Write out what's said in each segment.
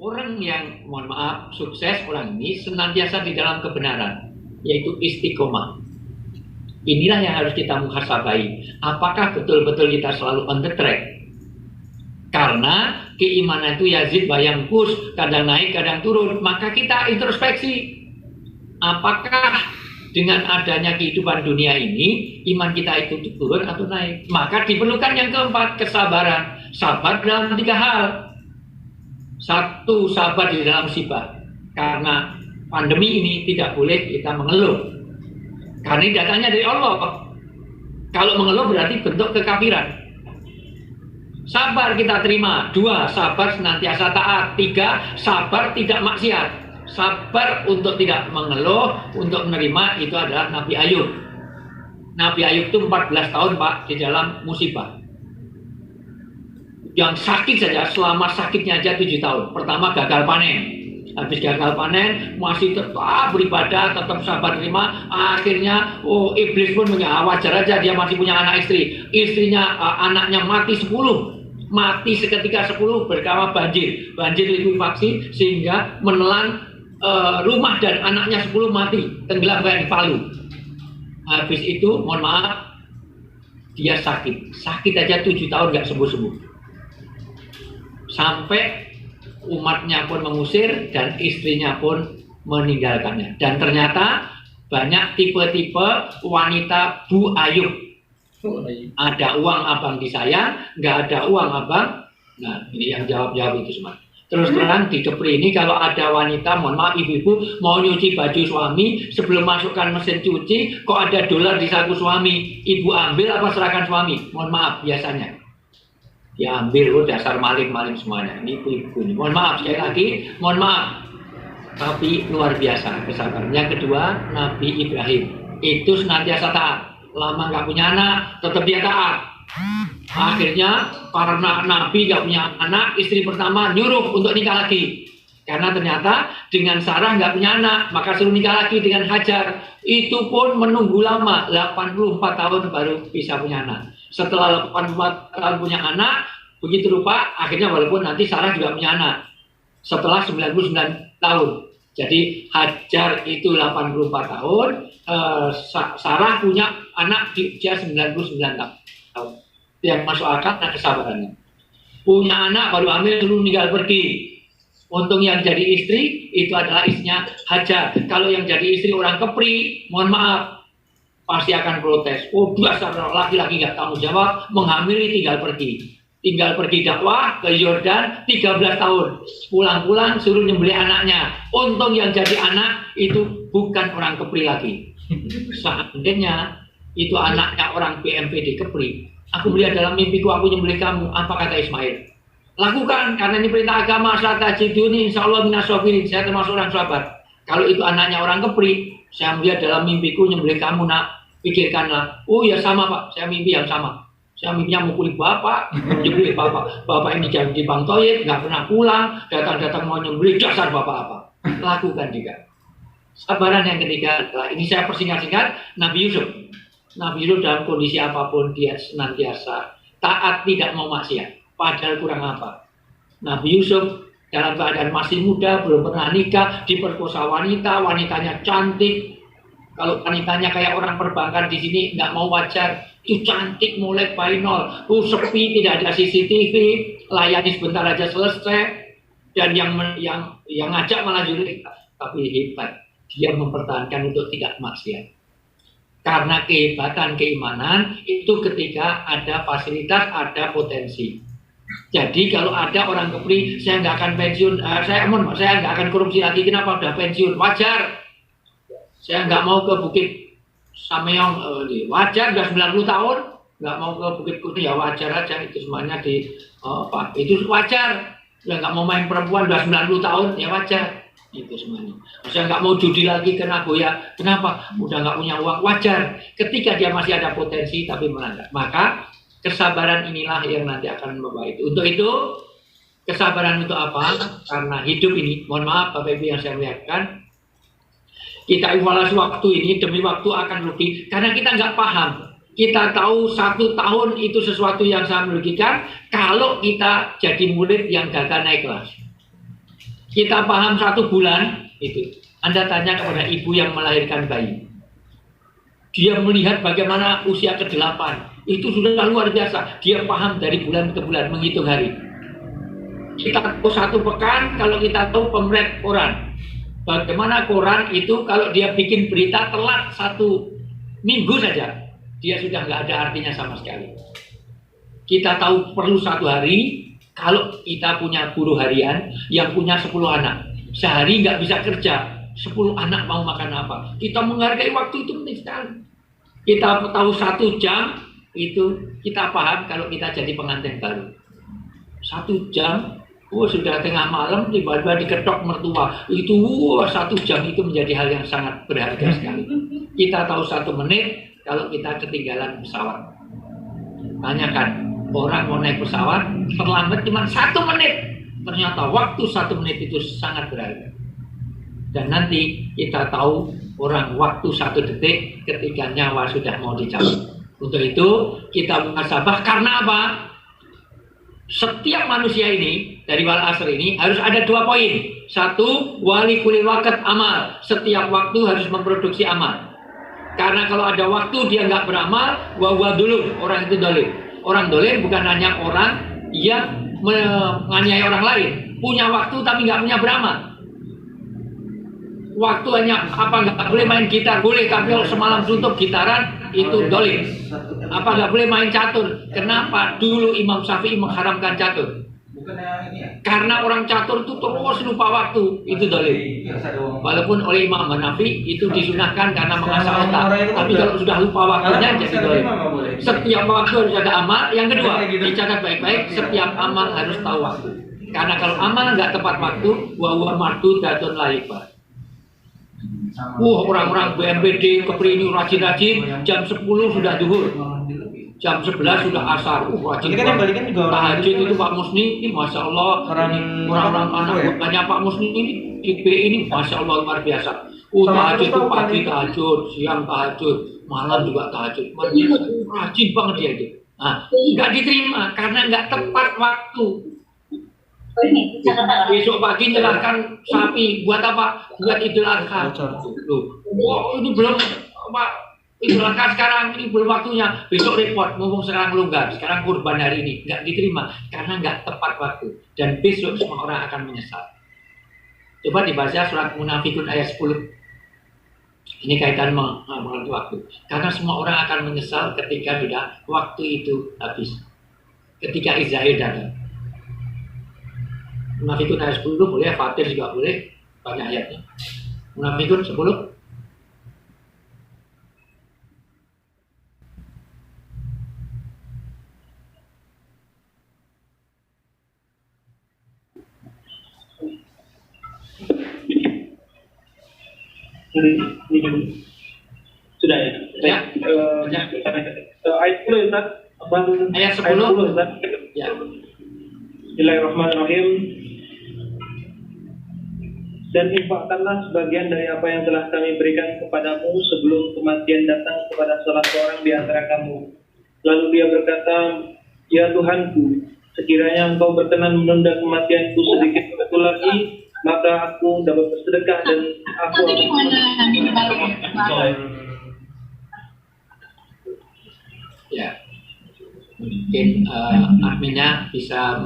Orang yang, mohon maaf, sukses orang ini senantiasa di dalam kebenaran, yaitu istiqomah. Inilah yang harus kita muhasabai. Apakah betul-betul kita selalu on the track? Karena keimanan itu yazid wa yanqus, kadang naik, kadang turun. Maka kita introspeksi. Apakah dengan adanya kehidupan dunia ini, iman kita itu turun atau naik? Maka diperlukan yang keempat, kesabaran. Sabar dalam 3 hal. 1, sabar di dalam musibah. Karena pandemi ini tidak boleh kita mengeluh. Karena ini datanya dari Allah. Kalau mengeluh berarti bentuk kekafiran. Sabar kita terima. 2, sabar senantiasa taat. 3, sabar tidak maksiat. Sabar untuk tidak mengeluh, untuk menerima, itu adalah Nabi Ayub. Nabi Ayub itu 14 tahun Pak di dalam musibah. Yang sakit saja, selama sakitnya aja 7 tahun. Pertama gagal panen. Habis gagal panen, masih tetap beribadah, tetap sabar terima. Akhirnya, iblis pun wajar aja, dia masih punya anak istri. Istrinya, anaknya mati 10. Mati seketika 10 berkala banjir. Banjir likuifaksi sehingga menelan rumah dan anaknya 10 mati. Tenggelam kayak di Palu. Habis itu, mohon maaf, dia sakit. Sakit aja 7 tahun gak sembuh-sembuh. Sampai umatnya pun mengusir dan istrinya pun meninggalkannya. Dan ternyata banyak tipe-tipe wanita Bu Ayub. Ada uang abang disayang, nggak ada uang abang. Nah, ini yang jawab-jawab itu semua. Terus terang di Kepri ini kalau ada wanita, mohon maaf ibu-ibu, mau nyuci baju suami, sebelum masukkan mesin cuci, kok ada dolar di saku suami, ibu ambil apa serahkan suami? Mohon maaf, biasanya diambil, dasar maling-maling semuanya. Ini ibu-ibu ini. Mohon maaf, sekali lagi, mohon maaf. Tapi luar biasa kesabaran. Yang kedua, Nabi Ibrahim. Itu senantiasa taat. Lama nggak punya anak, tetap dia taat. Akhirnya, karena Nabi nggak punya anak, istri pertama nyuruh untuk nikah lagi. Karena ternyata dengan Sarah nggak punya anak, maka suruh nikah lagi dengan Hajar. Itu pun menunggu lama, 84 tahun baru bisa punya anak. Setelah 84 tahun punya anak, begitu rupa, akhirnya walaupun nanti Sarah juga punya anak. Setelah 99 tahun. Jadi Hajar itu 84 tahun, Sarah punya anak di usia 99 tahun. Yang masuk akal dan kesabarannya. Punya anak baru hamil dulu meninggal pergi. Untung yang jadi istri itu adalah istrinya Hajar. Kalau yang jadi istri orang Kepri, mohon maaf, pasti akan protes. Oh, dasar laki-laki nggak tanggung jawab, menghamili tinggal pergi. Tinggal pergi dakwah ke Yordan 13 tahun. Pulang-pulang suruh nyembelih anaknya. Untung yang jadi anak itu bukan orang Kepri lagi. Seandainya itu anaknya orang BMPD Kepri, aku melihat dalam mimpiku aku nyembelih kamu. Apa kata Ismail? Lakukan, karena ini perintah agama. Satajiduni insyaallah minas sabirin. Saya termasuk orang sabar. Kalau itu anaknya orang Kepri, saya melihat dalam mimpiku nyembelih kamu nak. Pikirkanlah, oh ya sama Pak, saya mimpi yang sama. Saya mimpinya mukuli bapak, nyembelih bapak. Bapak ini jangan di Bang Toyib, nggak pernah pulang, datang-datang mau nyembelih, dasar bapak apa. Lakukan juga. Sabaran yang ketiga adalah, ini saya persingkat-singkat, Nabi Yusuf. Nabi Yusuf dalam kondisi apapun dia senantiasa taat, tidak mau maksiat. Padahal kurang apa? Nabi Yusuf dalam keadaan masih muda, belum pernah nikah, diperkosa wanita, wanitanya cantik. Kalau wanitanya kayak orang perbankan di sini nggak mau wajar, itu cantik mulai by nol, sepi, tidak ada CCTV, layani sebentar aja selesai, dan yang ngajak malah juri. Tapi hebat, dia mempertahankan untuk tidak maksiat. Karena kehebatan keimanan itu ketika ada fasilitas, ada potensi. Jadi kalau ada orang Kepri, saya nggak akan pensiun, saya nggak akan korupsi lagi. Kenapa? Udah pensiun, wajar. Saya nggak mau ke Bukit Sameong, wajar. Udah 90 tahun, nggak mau ke Bukit Kutu, ya wajar aja. Itu semuanya itu wajar. Nggak mau main perempuan, udah 90 tahun, ya wajar. Itu semuanya. Saya nggak mau judi lagi ke Nagoya. Kenapa? Udah nggak punya uang, wajar. Ketika dia masih ada potensi tapi melanggar, maka kesabaran inilah yang nanti akan membawa itu. Untuk itu, kesabaran itu apa? Karena hidup ini, mohon maaf Bapak Ibu yang saya muliakan, kita evaluasi waktu ini demi waktu akan rugi karena kita nggak paham. Kita tahu 1 tahun itu sesuatu yang sangat merugikan kalau kita jadi murid yang gagal naik kelas. Kita paham 1 bulan itu. Anda tanya kepada ibu yang melahirkan bayi. Dia melihat bagaimana usia ke-8. Itu sudah luar biasa. Dia paham dari bulan ke bulan menghitung hari. Kita tahu 1 pekan kalau kita tahu pemret koran. Bagaimana koran itu kalau dia bikin berita telat 1 minggu saja, dia sudah nggak ada artinya sama sekali. Kita tahu perlu 1 hari. Kalau kita punya buruh harian yang punya 10 anak, sehari nggak bisa kerja, 10 anak mau makan apa? Kita menghargai waktu itu penting sekali. Kita tahu 1 jam itu kita paham kalau kita jadi pengantin baru. 1 jam, sudah tengah malam tiba-tiba diketok mertua. Itu 1 jam itu menjadi hal yang sangat berharga sekali. Kita tahu 1 menit kalau kita ketinggalan pesawat. Tanyakan. Orang mau naik pesawat, terlambat cuma 1 menit. Ternyata waktu 1 menit itu sangat berharga. Dan nanti kita tahu orang waktu 1 detik ketika nyawa sudah mau dicabut. Untuk itu kita muhasabah karena apa? Setiap manusia ini dari wal asr ini harus ada 2 poin. 1, wali kulil waqt amal. Setiap waktu harus memproduksi amal. Karena kalau ada waktu dia nggak beramal, wa dulu orang itu dolim. Orang dolim bukan hanya orang yang menganiaya orang lain, punya waktu tapi nggak punya beramal. Waktu hanya apa nggak boleh main gitar boleh, tapi kalau semalam suntuk gitaran itu dolim. Apa nggak boleh main catur? Kenapa dulu Imam Syafi'i mengharamkan catur? Karena orang catur itu terus lupa waktu, itu dolim. Walaupun oleh Imam Hanafi itu disunahkan karena mengasah otak, tapi kalau sudah lupa waktunya jadi dolim. Setiap waktu harus ada amal. Yang kedua, dicatat baik-baik, setiap amal harus tahu waktu. Karena kalau amal nggak tepat waktu, wa mardu datun laifah. Orang-orang BNPB Kepri ini rajin-rajin, jam 10 sudah zuhur. Jam 11 sudah asar, wajib tahajud itu Pak Musni, Masya Allah. Orang-orang anak bukannya Pak Musni ini, IB ini Masya Allah luar biasa. Tahajud itu pagi tahajud, siang tahajud, malam juga tahajud. Rajin banget dia itu. Nah, nggak diterima karena nggak tepat waktu. Besok pagi nyerahkan sapi, buat apa? Buat Idul Adha. Ini belum apa? Idul Adha sekarang ini belum waktunya, besok repot, ngomong sekarang longgar, sekarang kurban hari ini, nggak diterima karena nggak tepat waktu, dan besok semua orang akan menyesal. Coba dibaca surat Munafikun ayat 10. Ini kaitan mengenai waktu, karena semua orang akan menyesal ketika sudah waktu itu habis, ketika Israel datang. Munafikun ayat 10 boleh, Fatir juga boleh, banyak ayatnya. Munafikun 10. Sudah ya? Ya. Ayat 10 Ustaz. Ayat 10 Ustaz. Ya. Bismillahirrahmanirrahim. Dan infakkanlah sebagian dari apa yang telah kami berikan kepadamu sebelum kematian datang kepada salah seorang di antara kamu. Lalu dia berkata, ya Tuhanku, sekiranya engkau berkenan menunda kematianku sedikit waktu lagi, maka aku dapat bersedekah dan aku ya, mungkin adminnya bisa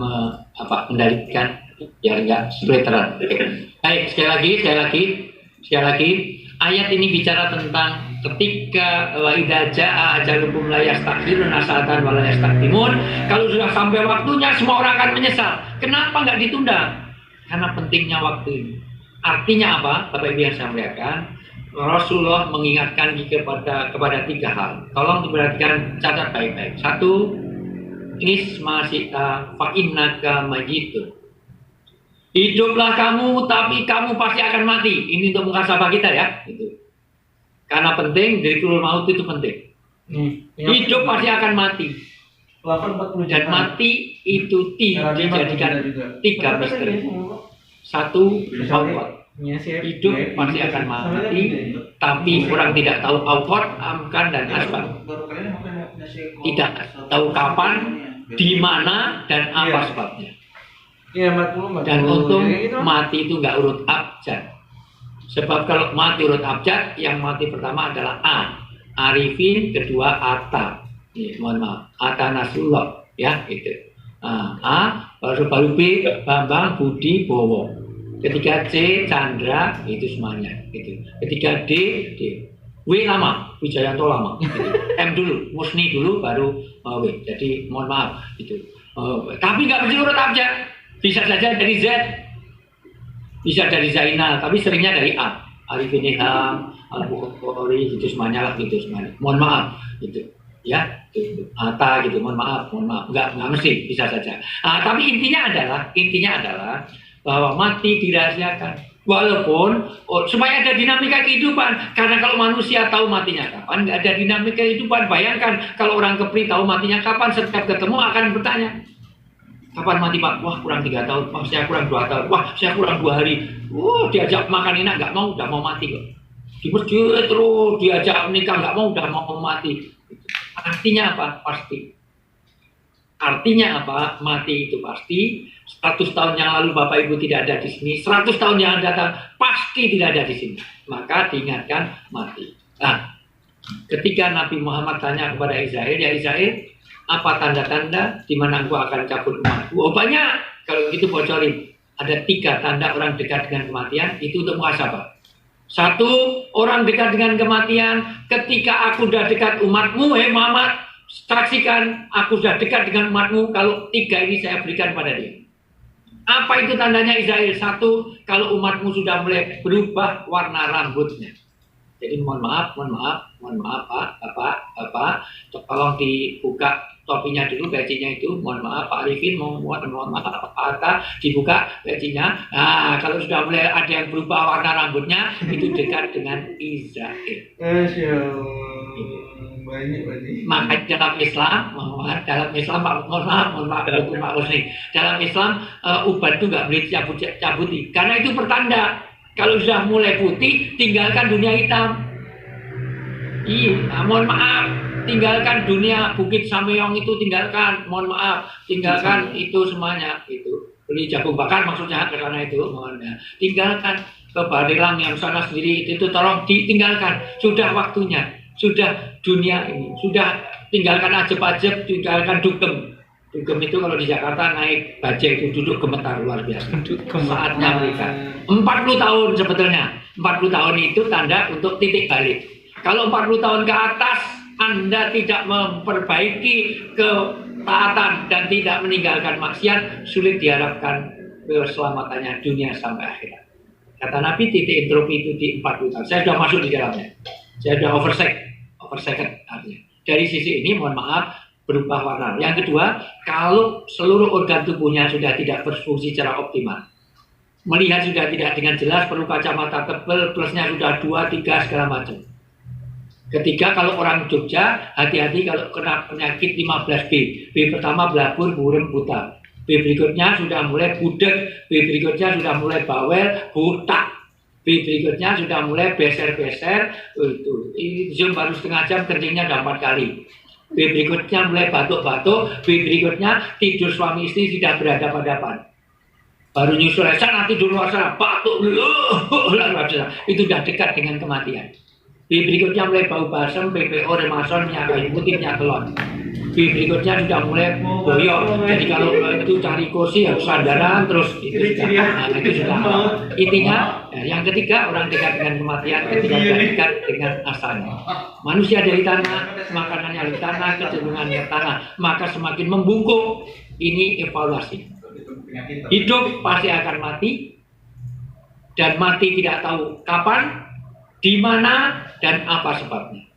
mendalikan biar nggak splitteran. Baik, sekali lagi ayat ini bicara tentang ketika wa idza jaa ajalukum la yastakhirun asatan wa la yastaqdimun. Kalau sudah sampai waktunya semua orang akan menyesal. Kenapa nggak ditunda? Karena pentingnya waktu ini. Artinya apa? Bapak Ibu yang saya muliakan, Rasulullah mengingatkan kepada 3 hal. Tolong diperhatikan, catat baik-baik. 1, isma sita fa innaka majitun. Hiduplah kamu, tapi kamu pasti akan mati. Ini untuk muhasabah kita ya. Itu. Karena penting, dzikirul maut itu penting. Hidup pasti akan mati. Dan mati itu dijadikan 3 misteri. 1, awal. Hidup pasti akan mati, tapi orang tidak tahu awal, amkan dan asbab. Tidak tahu kapan, di mana dan apa sebabnya. Iya, 40. Dan untung Gitu. mati itu nggak urut abjad. Sebab kalau mati urut abjad, yang mati pertama adalah A, Arifin, kedua Atta. Mohon maaf, Atta Nasrullah, ya itu. A, baru B, Bambang, Budi, Bowo. Ketiga C, Chandra, itu semuanya. Gitu. Ketiga D, W lama, Wijayanto lama. Gitu. M dulu, Musni dulu, baru W. Jadi mohon maaf itu. Tapi nggak mesti urut abjad, bisa saja dari Z. Bisa dari Zainal, tapi seringnya dari A. Arifin Ilham, Al-Bukhari, gitu semuanya lah, gitu semuanya. Mohon maaf, gitu. Ya, gitu. Atta, gitu. Mohon maaf. Enggak mesti, bisa saja. Tapi intinya adalah bahwa mati dirahasiakan. Walaupun supaya ada dinamika kehidupan, karena kalau manusia tahu matinya kapan, nggak ada dinamika kehidupan. Bayangkan kalau orang kepri tahu matinya kapan, setiap ketemu akan bertanya, kapan mati Pak? Wah kurang 3 tahun, wah saya kurang 2 tahun, wah saya kurang 2 hari. Diajak makan enak nggak mau, udah mau mati kok. Di masjid terus diajak nikah nggak mau, udah mau mati. Artinya apa? Pasti. Artinya apa? Mati itu pasti. 100 tahun yang lalu Bapak Ibu tidak ada di sini, 100 tahun yang akan datang pasti tidak ada di sini. Maka diingatkan mati. Nah, ketika Nabi Muhammad tanya kepada Israel, ya Israel, apa tanda-tanda di mana engkau akan cabut umatku? Banyak. Kalau gitu bocorin. Ada 3 tanda orang dekat dengan kematian, itu untuk muhasabah. 1, orang dekat dengan kematian, ketika aku sudah dekat umatmu, Muhammad, saksikan aku sudah dekat dengan umatmu, kalau 3 ini saya berikan pada dia. Apa itu tandanya Israel? 1, kalau umatmu sudah mulai berubah warna rambutnya. Jadi mohon maaf Pak, Bapak, tolong dibuka topinya dulu, pecinya itu. Mohon maaf Pak Arifin, mohon maaf Pak Atta, dibuka pecinya. Nah, kalau sudah mulai ada yang berubah warna rambutnya, itu dekat dengan Israel. Masya Allah. Banyak. Maka dalam Islam, mohon maaf Pak Husni. Dalam Islam, ubat itu nggak boleh cabuti, karena itu pertanda. Kalau sudah mulai putih, tinggalkan dunia hitam. Mohon maaf, tinggalkan dunia Bukit Samyong itu, tinggalkan. Mohon maaf, tinggalkan itu semuanya. Itu beli jagung bakar maksudnya ke sana itu, mohon ya. Tinggalkan ke Barelang yang sana sendiri itu tolong ditinggalkan. Sudah waktunya, sudah dunia ini, sudah tinggalkan ajeb-ajeb, tinggalkan dugem. Dugem itu kalau di Jakarta naik bajai itu duduk gemetar luar biasa. Saatnya mereka. 40 tahun sebetulnya. 40 tahun itu tanda untuk titik balik. Kalau 40 tahun ke atas Anda tidak memperbaiki ketaatan dan tidak meninggalkan maksiat, sulit diharapkan keselamatannya dunia sampai akhirat. Kata Nabi, titik entropi itu di 40 tahun. Saya sudah masuk di dalamnya. Saya sudah oversecond artinya. Dari sisi ini mohon maaf berubah warna. Yang kedua, kalau seluruh organ tubuhnya sudah tidak berfungsi secara optimal, melihat sudah tidak dengan jelas, perlu kacamata tebal, plusnya sudah 2, 3 segala macam. Ketiga, kalau orang Jogja, hati-hati kalau kena penyakit 15B. B pertama belabur, burem, buta. B berikutnya sudah mulai budek, B berikutnya sudah mulai bawel, buta. B berikutnya sudah mulai beser-beser, itu zoom baru setengah jam, kencingnya udah 4 kali. B berikutnya mulai batuk-batuk, B berikutnya tidur suami istri tidak berhadapan-hadapan. Baru nyusul sana, tidur luar sana, batuk, itu sudah dekat dengan kematian. B berikutnya mulai bau basem, PPO, remason, minyak kayu putih, minyak telon. B berikutnya sudah mulai boyok. Jadi kalau itu cari kursi harus sandaran terus itu sudah. Intinya yang ketiga, orang dekat dengan kematian, ketika dekat dengan asalnya. Manusia dari tanah, makanannya dari tanah, kecenderungannya tanah, maka semakin membungkuk. Ini evaluasi. Hidup pasti akan mati, dan mati tidak tahu kapan, di mana, dan apa sebabnya.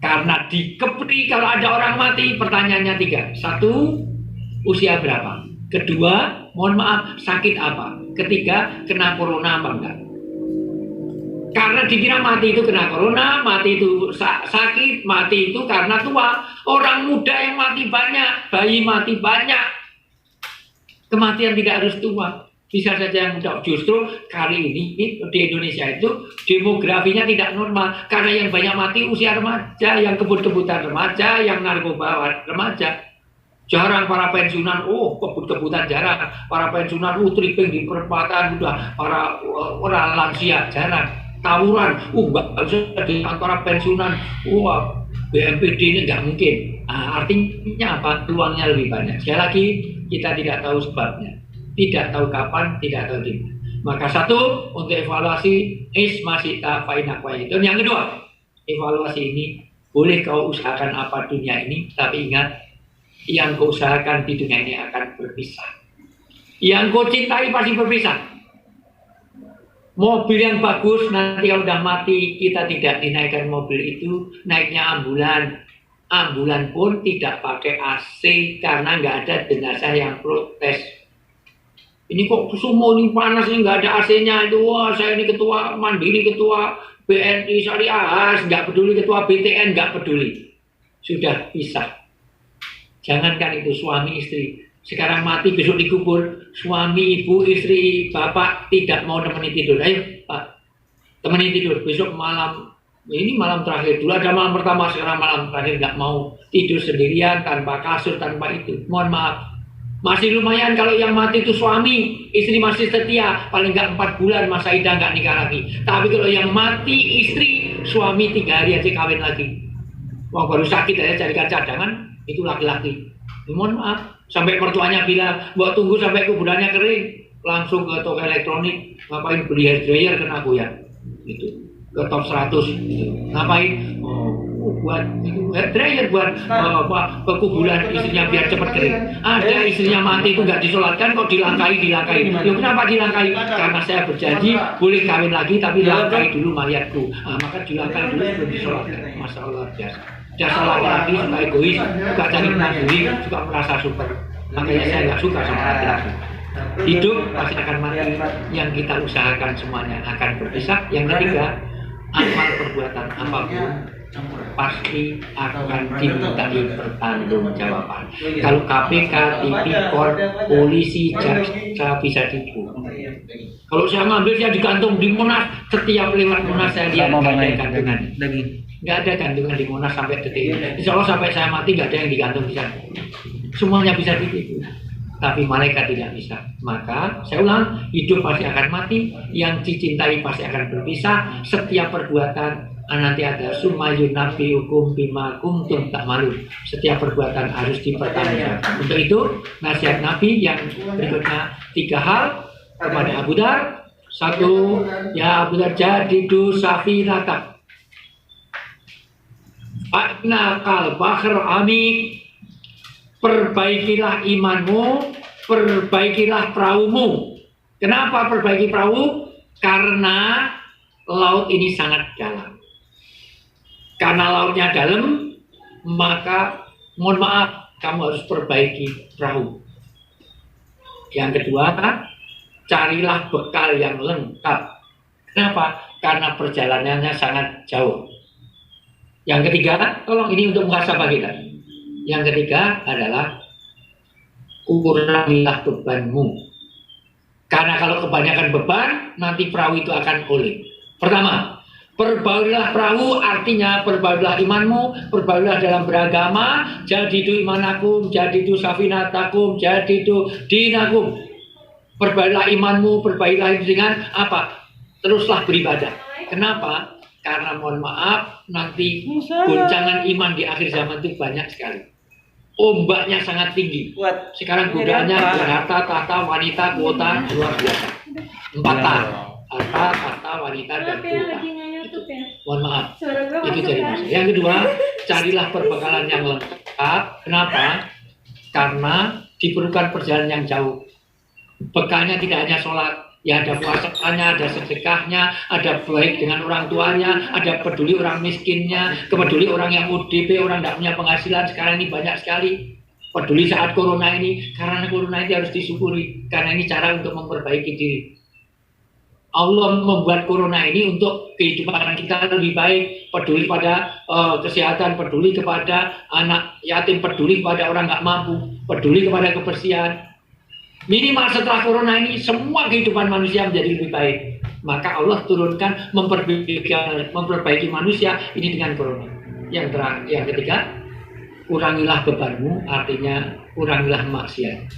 Karena di Kepri kalau ada orang mati, pertanyaannya 3. 1, usia berapa? Kedua, mohon maaf, sakit apa? Ketiga, kena corona apa enggak? Karena dikira mati itu kena corona, mati itu sakit, mati itu karena tua. Orang muda yang mati banyak, bayi mati banyak. Kematian tidak harus tua. Bisa saja yang muda. Justru kali ini di Indonesia itu demografinya tidak normal. Karena yang banyak mati usia remaja, yang kebut-kebutan remaja, yang narkoba remaja. Jarang para pensiunan, kebut-kebutan jarang. Para pensiunan, tripping di perempatan, udah para orang lansia jarang. Tawuran, nggak bisa di antara pensiunan, BMPD ini nggak mungkin. Nah, artinya apa? Peluangnya lebih banyak. Sekali lagi, kita tidak tahu sebabnya, tidak tahu kapan, tidak tahu di mana. Maka satu, untuk evaluasi ismasita fainakwa itu. Yang kedua, evaluasi ini boleh kau usahakan apa dunia ini, tapi ingat, yang kau usahakan di dunia ini akan berpisah. Yang kau cintai pasti berpisah. Mobil yang bagus nanti kalau udah mati kita tidak dinaikkan mobil itu, naiknya ambulan. Ambulan pun tidak pakai AC karena nggak ada jenazah yang protes. Ini kok sumo ini panas ini nggak ada AC-nya itu. Wah, saya ini ketua Mandiri, ketua BNI Syariah, nggak peduli, ketua BTN nggak peduli. Sudah pisah. Jangankan itu suami istri, sekarang mati besok dikubur, suami ibu istri bapak tidak mau nemenin tidur. Ayo Pak, temenin tidur besok malam. Ini malam terakhir dulu, ada malam pertama, sekarang malam terakhir nggak mau tidur sendirian tanpa kasur, tanpa itu. Mohon maaf, masih lumayan kalau yang mati itu suami, istri masih setia, paling nggak 4 bulan masa idah nggak nikah lagi. Tapi kalau yang mati istri, suami 3 hari aja kawin lagi. Wah, baru sakit aja carikan cadangan, itu laki-laki. Mohon maaf, sampai mertuanya bilang, buat tunggu sampai kuburannya kering, langsung ke toko elektronik, ngapain beli hair dryer kena goyang, gitu, ke top 100, gitu. Ngapain? Buat hair dryer buat ke kuburan istrinya biar cepat kering. Ada istrinya mati itu nggak disolatkan, kok dilangkai. Loh, kenapa dilangkai? Karena saya berjanji boleh kawin lagi, tapi langkai dulu mayatku. Maka dilangkai dulu sebelum disolatkan. Masya Allah, biasa. Dasar laki-laki suka egois, suka cari sendiri, suka merasa super. Makanya saya nggak suka sama laki-laki. Hidup pasti akan mati. Yang kita usahakan semuanya akan berpisah. Yang ketiga, amal perbuatan apapun pasti akan dimintai pertanggungjawaban. Kalau KPK, tipikor, polisi, jaksa bisa tipu. Kalau saya ngambil, saya digantung di Monas. Setiap lewat Monas saya lihat nggak ada gantungan. Nggak ada gantungan di Monas sampai detik ini. Insya Allah sampai saya mati nggak ada yang digantung di sana. Semuanya bisa ditipu. Tapi malaikat tidak bisa. Maka saya ulang, hidup pasti akan mati. Yang dicintai pasti akan berpisah. Setiap perbuatan nanti ada sumayun nabi hukum bima kuntum tak malu. Setiap perbuatan harus dipertanggungjawabkan. Untuk itu nasihat Nabi yang berikutnya 3 hal kepada Abu Dar. 1, ya Abu Dar, jadidu safinata Fa'na kal bahr amik. Perbaikilah imanmu, perbaikilah perahumu. Kenapa perbaiki perahu? Karena laut ini sangat dalam. Karena lautnya dalam, maka mohon maaf, kamu harus perbaiki perahu. Yang kedua, carilah bekal yang lengkap. Kenapa? Karena perjalanannya sangat jauh. Yang ketiga, tolong ini untuk muhasabah kita. Yang ketiga adalah kurangilah bebanmu. Karena kalau kebanyakan beban, nanti perahu itu akan oleng. Pertama, perbaulah perahu, artinya perbaulah imanmu, perbaulah dalam beragama. Jadi itu imanakum, jadi itu safinatakum, jadi itu dinakum. Perbaulah imanmu, perbaikilah dengan apa? Teruslah beribadah. Kenapa? Karena mohon maaf, nanti goncangan iman di akhir zaman itu banyak sekali. Ombaknya sangat tinggi. Sekarang godaannya harta, tahta, wanita, kuota luar biasa. 4 hal. Harta, tahta, wanita, dan kuota. Mohon maaf, itu jadi masalah. Yang kedua, carilah perbekalan yang lengkap. Kenapa? Karena diperlukan perjalanan yang jauh. Bekalnya tidak hanya sholat, ya ada puasanya, ada sedekahnya, ada baik dengan orang tuanya, ada peduli orang miskinnya, peduli orang yang ODP, orang tidak punya penghasilan. Sekarang ini banyak sekali. Peduli saat corona ini, karena corona ini harus disyukuri, karena ini cara untuk memperbaiki diri. Allah membuat corona ini untuk kehidupan kita lebih baik, peduli pada kesehatan, peduli kepada anak yatim, peduli kepada orang nggak mampu, peduli kepada kebersihan. Minimal setelah corona ini semua kehidupan manusia menjadi lebih baik. Maka Allah turunkan memperbaiki manusia ini dengan corona. Yang ketiga, kurangilah bebanmu, artinya kurangilah maksiat.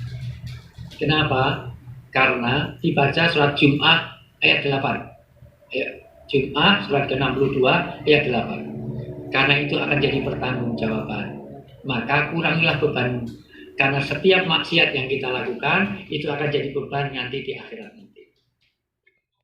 Kenapa? Karena dibaca surat Jumat ayat 8. Jumat surat ke-62 ayat 8. Karena itu akan jadi pertanggungjawaban. Maka kurangilah beban. Karena setiap maksiat yang kita lakukan itu akan jadi beban nanti di akhirat.